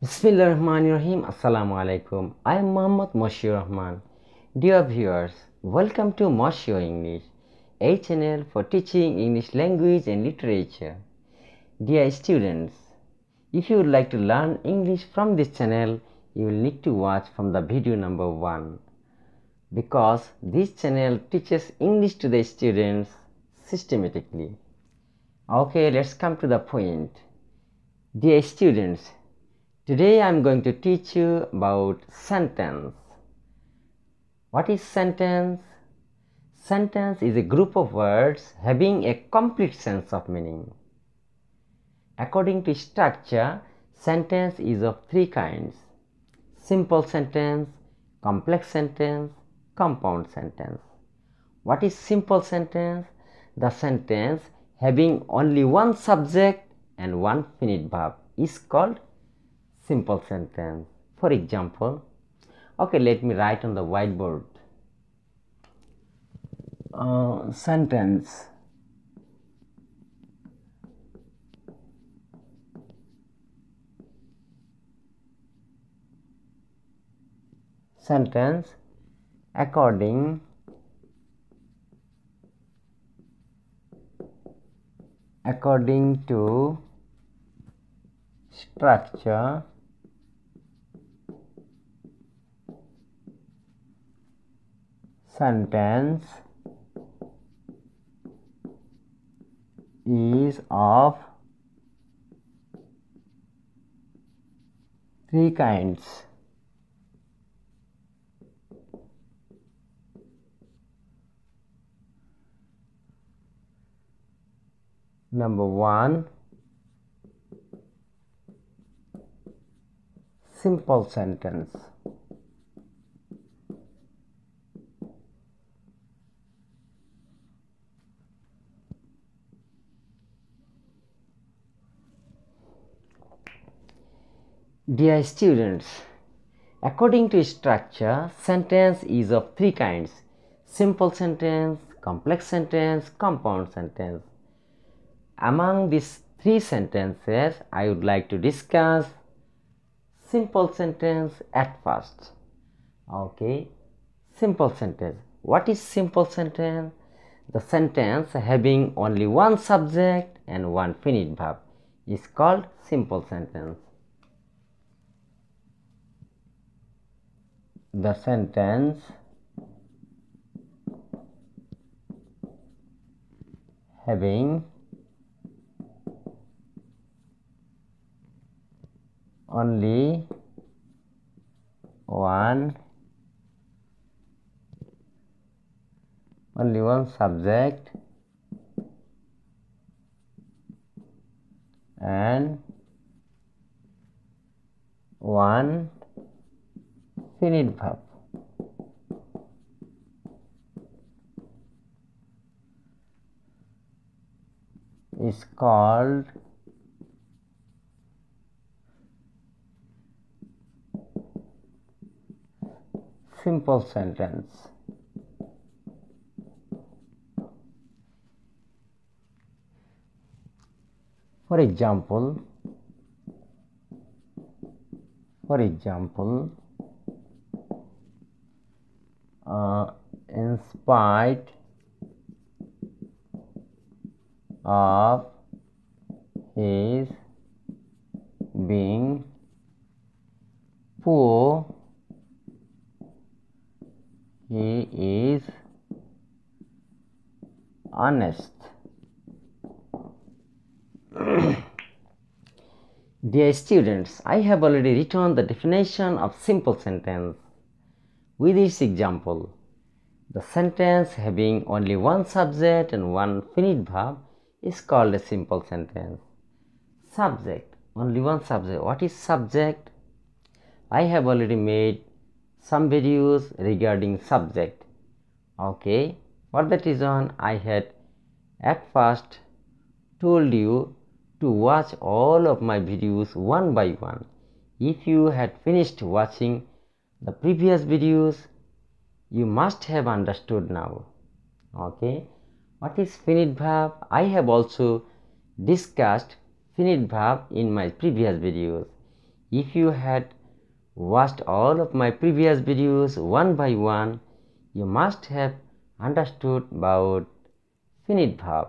Bismillahirrahmanirrahim. Assalamu alaikum. I am Muhammad Moshir Rahman. Dear viewers, welcome to Moshio English, a channel for teaching English language and literature. Dear students, if you would like to learn English from this channel, you will need to watch from the video number 1, because this channel teaches English to the students systematically. Okay, let's come to the point. Dear students, today I am going to teach you about sentence. What is sentence? Sentence is a group of words having a complete sense of meaning. According to structure, sentence is of 3 kinds: simple sentence, complex sentence, compound sentence. What is simple sentence? The sentence having only one subject and one finite verb is called simple sentence. For example, okay, let me write on the whiteboard. Sentence. Sentence according to structure, sentence is of 3 kinds. Number 1, simple sentence. Dear students, according to structure, sentence is of 3 kinds: simple sentence, complex sentence, compound sentence. Among these 3 sentences, I would like to discuss simple sentence at first. Okay, simple sentence. What is simple sentence? The sentence having only one subject and one finite verb is called simple sentence. The sentence having only one subject and one finite verb is called simple sentence. For example, in spite of his being poor, he is honest. Dear students, I have already written the definition of simple sentence. With this example, the sentence having only one subject and one finite verb is called a simple sentence. Subject, only one subject. What is subject? I have already made some videos regarding subject. Okay, for that reason I had at first told you to watch all of my videos one by one. If you had finished watching the previous videos, you must have understood now. Okay, what is finite verb? I have also discussed finite verb in my previous videos. If you had watched all of my previous videos one by one, you must have understood about finite verb.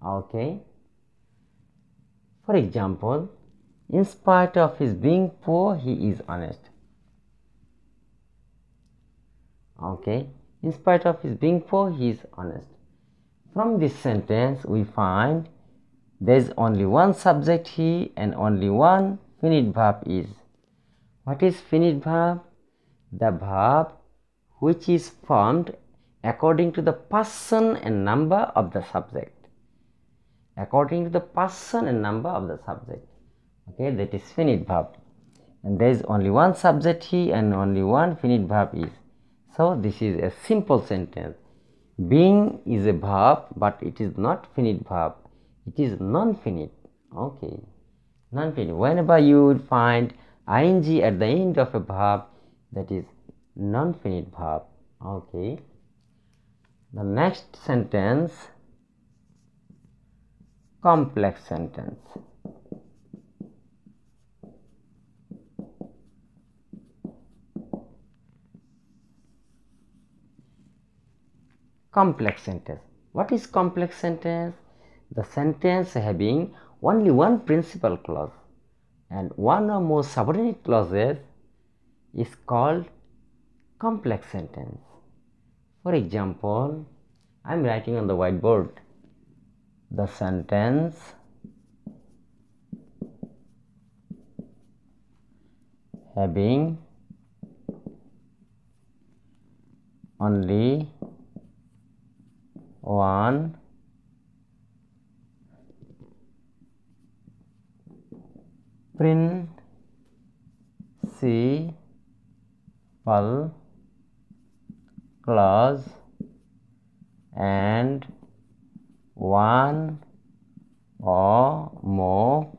Okay. For example, in spite of his being poor, he is honest. Okay. In spite of his being poor, he is honest. From this sentence, we find there is only one subject he and only one finite verb is. What is finite verb? The verb which is formed according to the person and number of the subject. According to the person and number of the subject. Okay, that is finite verb. And there is only one subject he and only one finite verb is. So this is a simple sentence. Being is a verb, but it is not finite verb. It is non-finite. Okay, non-finite. Whenever you will find ing at the end of a verb, that is non-finite verb. Okay. The next sentence, complex sentence. Complex sentence. What is complex sentence? The sentence having only one principal clause and one or more subordinate clauses is called complex sentence. For example, I am writing on the whiteboard the sentence having only one principal clause and one or more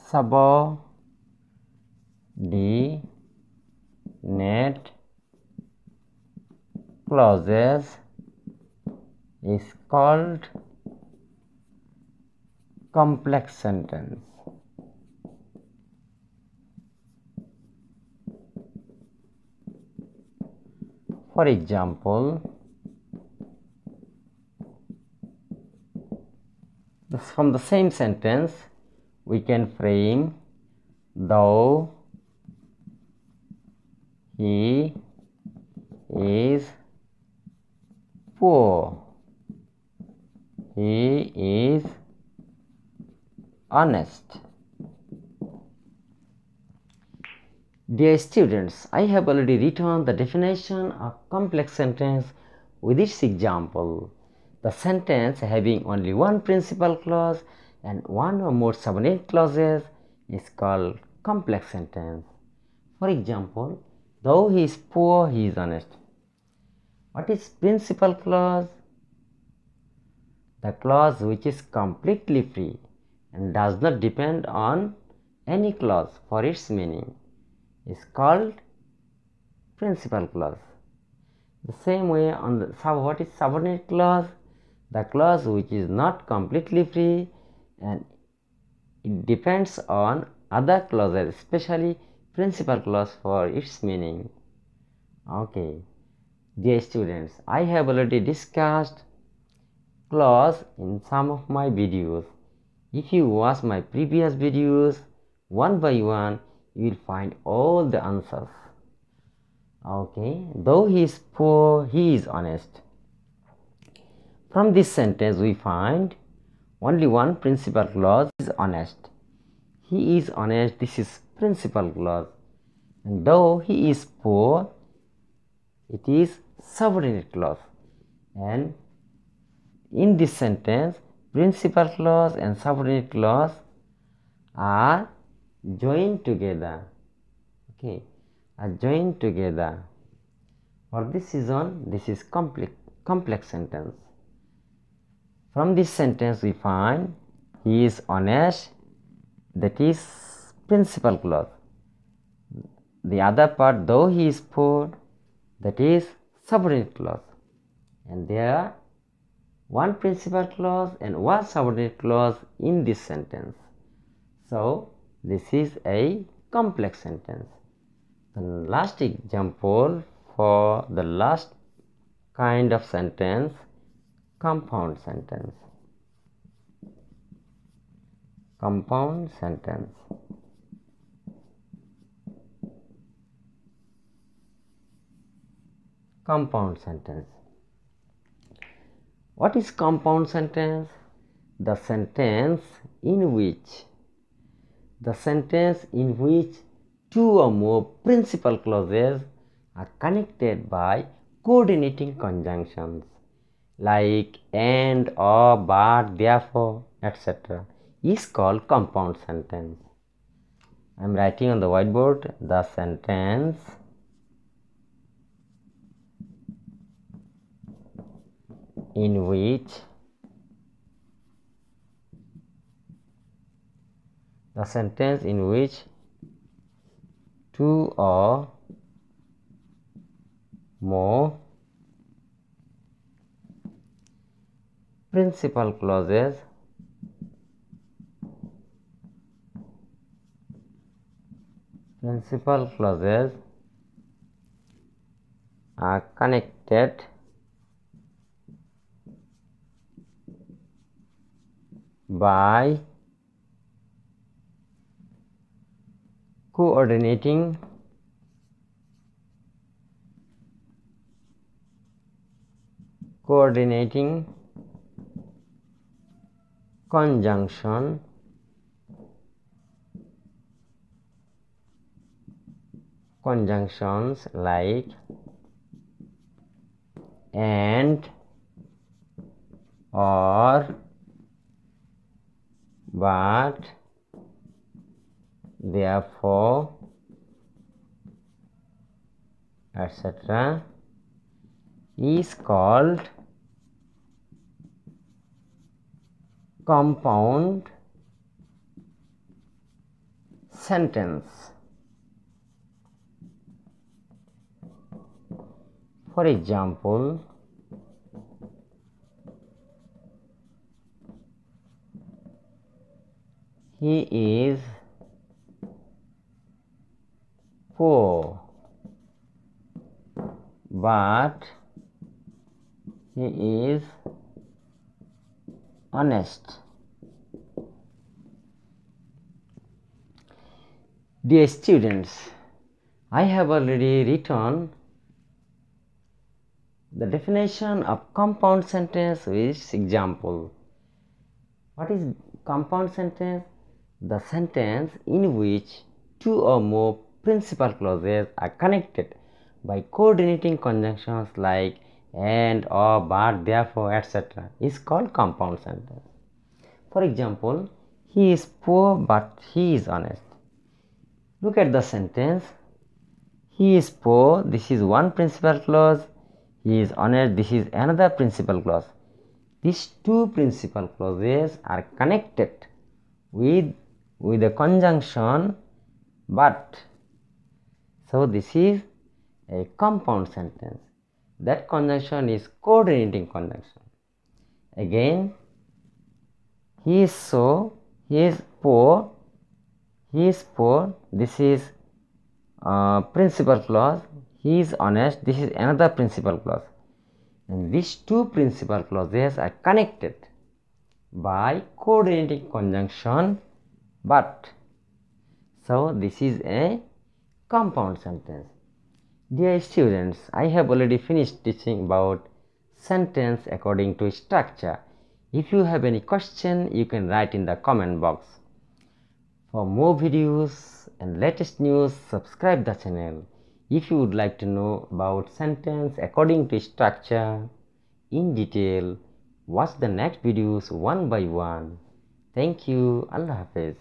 subordinate clauses is called complex sentence. For example, from the same sentence we can frame though he is poor, he is honest. Dear students, I have already written the definition of complex sentence with its example. The sentence having only one principal clause and one or more subordinate clauses is called complex sentence. For example, though he is poor, he is honest. What is principal clause? The clause which is completely free and does not depend on any clause for its meaning is called principal clause. The same way on the what is subordinate clause? The clause which is not completely free and it depends on other clauses, especially principal clause for its meaning. Okay, dear students, I have already discussed clause in some of my videos. If you watch my previous videos one by one, you will find all the answers. Okay, though he is poor, he is honest. From this sentence we find only one principal clause is honest. He is honest, this is principal clause. And though he is poor, it is subordinate clause. And in this sentence, principal clause and subordinate clause are joined together. Okay, are joined together. For this reason, this is complex sentence. From this sentence we find he is honest, that is principal clause. The other part, though he is poor, that is subordinate clause. And there are one principal clause and one subordinate clause in this sentence. So this is a complex sentence. The last example for the last kind of sentence, compound sentence. Compound sentence. Compound sentence. What is compound sentence? The sentence in which two or more principal clauses are connected by coordinating conjunctions like and, or, but, therefore, etc. is called compound sentence. I am writing on the whiteboard the sentence in which two or more principal clauses are connected by coordinating conjunctions like and, or, but, therefore, etc. is called compound sentence. For example, he is poor, but he is honest. Dear students, I have already written the definition of compound sentence with example. What is compound sentence? The sentence in which two or more principal clauses are connected by coordinating conjunctions like and, or, but, therefore, etc. is called compound sentence. For example, he is poor but he is honest. Look at the sentence. He is poor, this is one principal clause. He is honest, this is another principal clause. These two principal clauses are connected with a conjunction but. So this is a compound sentence. That conjunction is coordinating conjunction. Again, he is poor, this is principal clause. He is honest, this is another principal clause. And these two principal clauses are connected by coordinating conjunction but. So this is a compound sentence. Dear students, I have already finished teaching about sentence according to structure. If you have any question, you can write in the comment box. For more videos and latest news, subscribe the channel. If you would like to know about sentence according to structure in detail, watch the next videos one by one. Thank you. Allah Hafiz.